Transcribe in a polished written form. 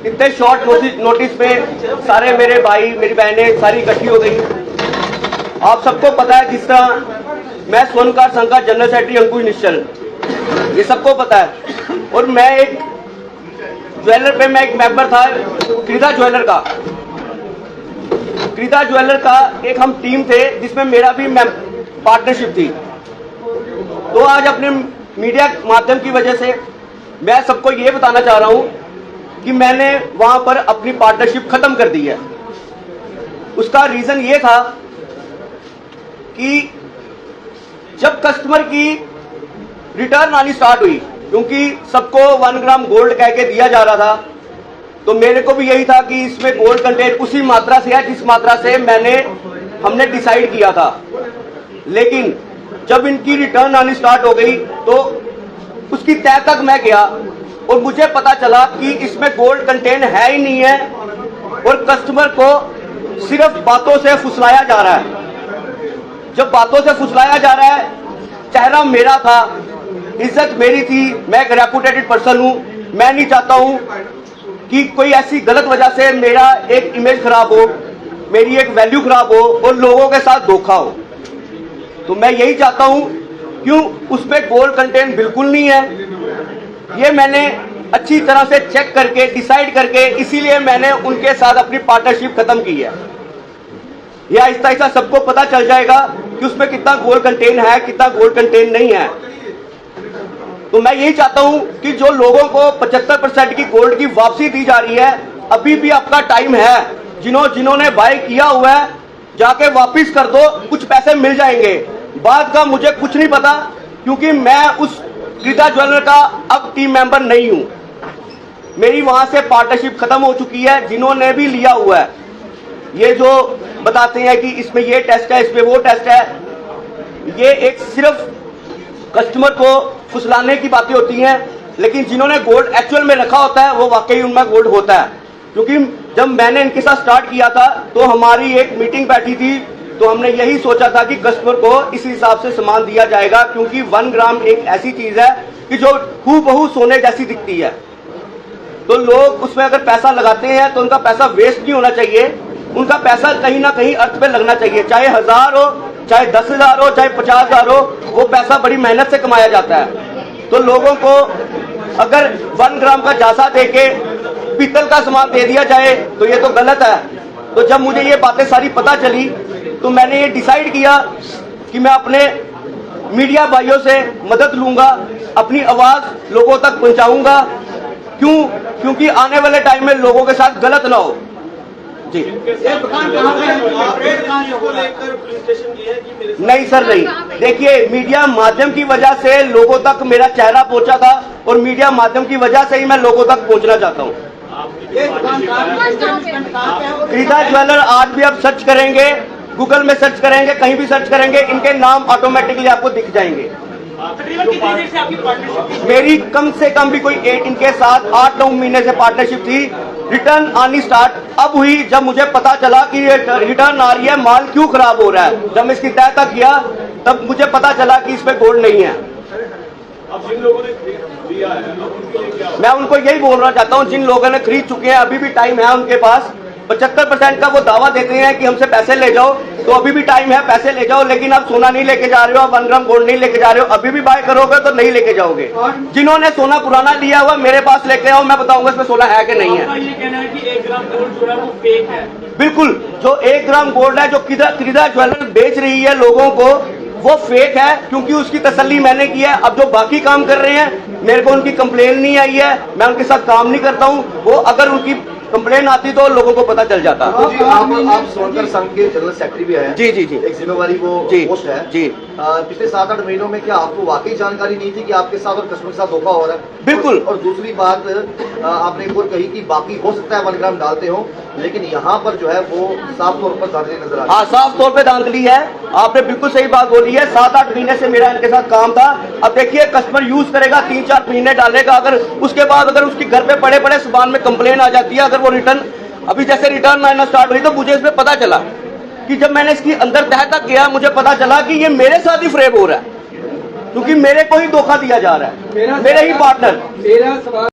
इतने short notice में सारे मेरे भाई मेरी बहनें सारी इकट्ठी हो गई। आप सबको पता है जिस तरह मैं स्वर्णकार संघ का जनरल सेक्रेटरी अंकुश निश्चल, ये सबको पता है। और मैं एक ज्वेलर पे मैं एक मेंबर था क्रीदा ज्वेलर का एक हम टीम थे जिसमें मेरा भी पार्टनरशिप थी। तो आज अपने मीडिया माध्यम की वजह से मैं सबको ये बताना चाह रहा हूं कि मैंने वहां पर अपनी पार्टनरशिप खत्म कर दी है। उसका रीजन ये था कि जब कस्टमर की रिटर्न आनी स्टार्ट हुई, क्योंकि सबको 1 ग्राम गोल्ड कह के दिया जा रहा था, तो मेरे को भी यही था कि इसमें गोल्ड कंटेंट उसी मात्रा से है जिस मात्रा से हमने डिसाइड किया था। लेकिन जब इनकी रिटर्न आनी स्टार्ट हो गई तो उसकी तय तक मैं गया और मुझे पता चला कि इसमें गोल्ड कंटेंट है ही नहीं है और कस्टमर को सिर्फ बातों से फुसलाया जा रहा है। जब बातों से फुसलाया जा रहा है, चेहरा मेरा था, इज्जत मेरी थी, मैं एक रेपुटेटेड पर्सन हूं, मैं नहीं चाहता हूं कि कोई ऐसी गलत वजह से मेरा एक इमेज खराब हो, मेरी एक वैल्यू खराब हो और लोगों के साथ धोखा हो। तो मैं यही चाहता हूं, क्यों उसमें गोल्ड कंटेंट बिल्कुल नहीं है। ये मैंने अच्छी तरह से चेक करके डिसाइड करके इसीलिए मैंने उनके साथ अपनी पार्टनरशिप खत्म की है। यह आहिस्ता आहिस्ता सबको पता चल जाएगा कि उसमें कितना गोल्ड कंटेंट है, कितना गोल्ड कंटेंट नहीं है। तो मैं यही चाहता हूं कि जो लोगों को 75% की गोल्ड की वापसी दी जा रही है, अभी भी आपका टाइम है। जिन्होंने बाय किया हुआ है जाके वापस कर दो, कुछ पैसे मिल जाएंगे। बाद का मुझे कुछ नहीं पता, क्योंकि मैं उस क्रीदा ज्वेलर का अब टीम मेंबर नहीं हूं। मेरी वहां से पार्टनरशिप खत्म हो चुकी है। जिन्होंने भी लिया हुआ है, ये जो बताते हैं कि इसमें ये टेस्ट है, इसमें वो टेस्ट है, ये एक सिर्फ कस्टमर को फुसलाने की बातें होती हैं। लेकिन जिन्होंने गोल्ड एक्चुअल में रखा होता है वो वाकई उनमें गोल्ड होता है। क्योंकि जब मैंने इनके साथ स्टार्ट किया था तो हमारी एक मीटिंग बैठी थी, तो हमने यही सोचा था कि कस्टमर को इस हिसाब से सामान दिया जाएगा, क्योंकि 1 ग्राम एक ऐसी चीज है कि जो हूबहू सोने जैसी दिखती है। तो लोग उसमें अगर पैसा लगाते हैं तो उनका पैसा वेस्ट नहीं होना चाहिए, उनका पैसा कहीं ना कहीं अर्थ पे लगना चाहिए। चाहे 1000 हो, चाहे 10,000 हो, चाहे 50,000 हो, वो पैसा बड़ी मेहनत से कमाया जाता है। तो लोगों को अगर 1 ग्राम का जासा देके पीतल का सामान दे दिया जाए तो ये तो गलत है। तो जब मुझे ये बातें सारी पता चली तो मैंने ये डिसाइड किया कि मैं अपने मीडिया भाइयों से मदद लूंगा, अपनी आवाज लोगों तक पहुंचाऊंगा। क्योंकि आने वाले टाइम में लोगों के साथ गलत ना हो। जी नहीं सर, नहीं। देखिए, मीडिया माध्यम की वजह से लोगों तक मेरा चेहरा पहुंचा था और मीडिया माध्यम की वजह से ही मैं लोगों तक पहुंचना चाहता हूं। क्रीदा ज्वेलर आज भी आप सर्च करेंगे, गूगल में सर्च करेंगे, कहीं भी सर्च करेंगे, इनके नाम ऑटोमेटिकली आपको दिख जाएंगे। मेरी कम से कम भी कोई इनके साथ 8-9 महीने से पार्टनरशिप थी। रिटर्न आनी स्टार्ट अब हुई जब मुझे पता चला कि रिटर्न आ रही है, माल क्यों खराब हो रहा है। जब मैं इसकी तय तक किया तब मुझे पता चला कि इसमें गोल्ड नहीं है। अब जिन लोगों ने लिया है, मैं उनको यही बोलना चाहता हूं, जिन लोगों ने खरीद चुके हैं अभी भी टाइम है उनके पास। 75% का वो दावा देते हैं कि हमसे पैसे ले जाओ, तो अभी भी टाइम है, पैसे ले जाओ। लेकिन आप सोना नहीं लेके जा रहे हो, 1 ग्राम गोल्ड नहीं लेके जा रहे हो, अभी भी बाय करोगे तो नहीं लेके जाओगे। जिन्होंने सोना पुराना लिया हुआ मेरे पास लेके आओ, मैं बताऊंगा इसमें सोना है कि नहीं है। ये कहना है कि 1 ग्राम गोल्ड जो है वो फेक है। बिल्कुल, जो 1 ग्राम गोल्ड है जो क्रीदा ज्वेलर बेच रही है लोगों को, वो फेक है, क्योंकि उसकी तसल्ली मैंने की है। अब जो बाकी काम कर रहे हैं, मेरे को उनकी कंप्लेन नहीं आई है, मैं उनके साथ काम नहीं करता हूं। वो अगर उनकी कंप्लेन आती तो लोगों को पता चल जाता। जी, आप स्वर्णकार संघ के जनरल सेक्रेटरी भी हैं। जी जी जी, एक जिम्मेवारी वो पोस्ट है जी। पिछले 7-8 महीनों में क्या आपको वाकई जानकारी नहीं थी कि आपके साथ और कस्टमर के साथ धोखा हो रहा है? बिल्कुल। और दूसरी बात आपने एक और कही कि बाकी हो सकता है 1 ग्राम डालते हो, लेकिन यहाँ पर जो है वो साफ तौर पर धांधली नजर आ रही है। हाँ, साफ तौर पे धांधली है। आपने बिल्कुल सही बात बोली है। 7-8 महीने से मेरा इनके साथ काम था। अब देखिए, कस्टमर यूज करेगा, 3-4 महीने डालेगा, अगर उसके बाद अगर उसके घर पे पड़े पड़े सामान में कंप्लेन आ जाती है, अगर वो रिटर्न अभी जैसे रिटर्न आना स्टार्ट हुई, तो मुझे इसमें पता चला कि जब मैंने इसकी अंदर तह तक गया, मुझे पता चला कि ये मेरे साथ ही फ्रेब हो रहा है, क्योंकि मेरे को ही धोखा दिया जा रहा है, मेरे ही पार्टनर। मेरा सवाल